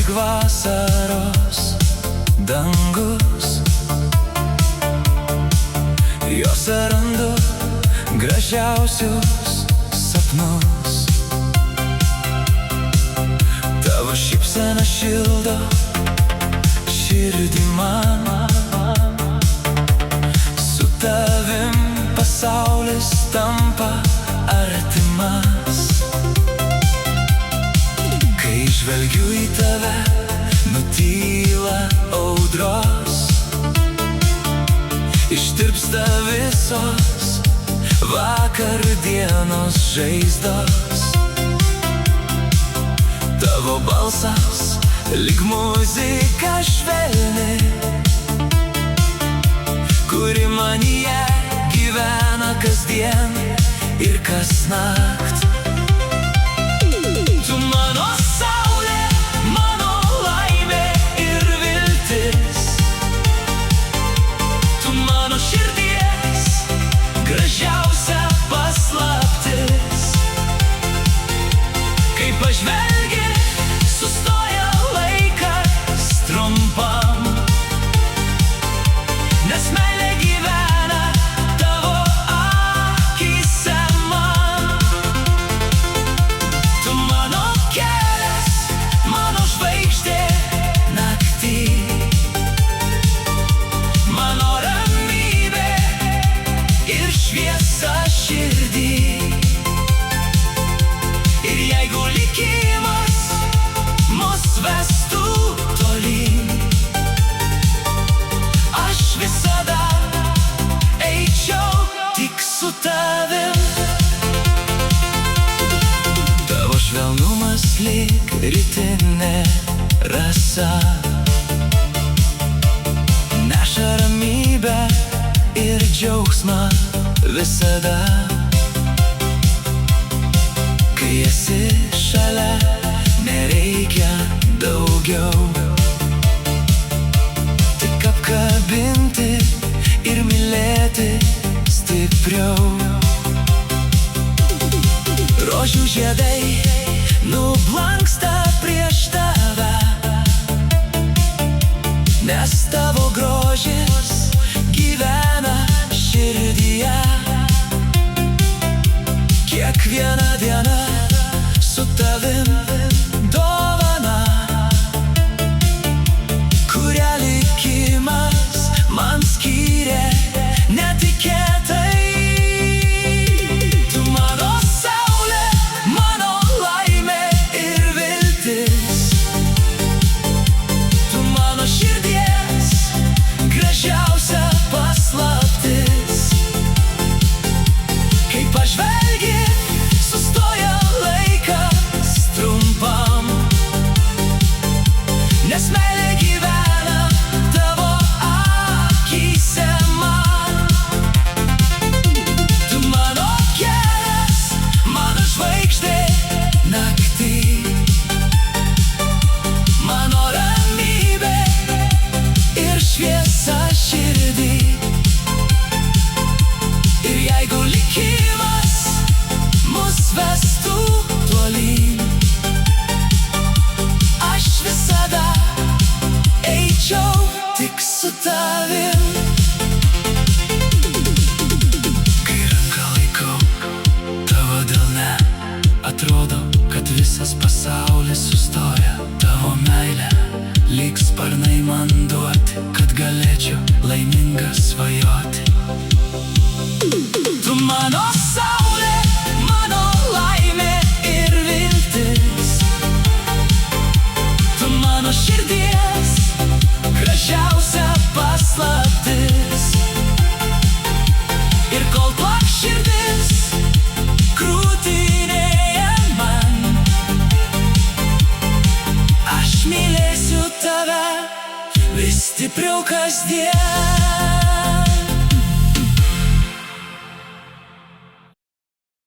lyg vasaros dangus. Jose randu gražiausius sapnus. Tavo šypsena šildo širdį man. Su tavim pasaulis tampa artimas. Kai žvelgiu į tave, nutyla audros. Ištirpsta visos vakar dienos žaizdos. Tavo balsas lyg muzika švelni, kuri manyje gyvena kasdien ir kasnakt. Tu mano saulė, mano laimė ir viltis. Tu mano širdies gražiausia paslaptis. Kai pažvelgi, sustoja laikas trumpam, nes meilė gyvena tavo akyse man. Tu mano kelias, mano žvaigždė naktį, mano ramybė ir šviesa širdį. Ir jeigu likimas mus vestų tolyn, aš visada eičiau tik su tavim. Tavo švelnumas lyg rytinė rasa, neša ramybę ir džiaugsmą visada. Kai esi šalia, nereikia daugiau, tik apkabinti ir mylėti stipriau. Rožių žiedai nublanksta prieš tave, nes tavo grožis gyvena širdyje. Kiekviena diena su tavim dovana, kurią likimas man skyrė netikėtai. Tu mano saulė, mano laimė ir viltis. Tu mano širdies gražiausia paslaptis. Kai pažvelgi, sustoja laikas trumpam, nes meilė gyvena tavo akyse man. Tu mano kelias, mano žvaigždė naktį, mano ramybė ir šviesa širdį. Ir jeigu likimas mus vestų tolyn, aš visada eičiau tik su tavim. Kai ranką laikau tavo delne, atrodo, kad visas pasaulis sustoja. Tavo meilė lyg sparnai man duoti, kad galėčiau laimingas svajoti. Tu mano saulė, mano laimė ir viltis. Tu mano širdies gražiausia paslaptis. Ir kol plaks širdis krūtinėje man, aš mylėsiu tave vis stipriau kasdien.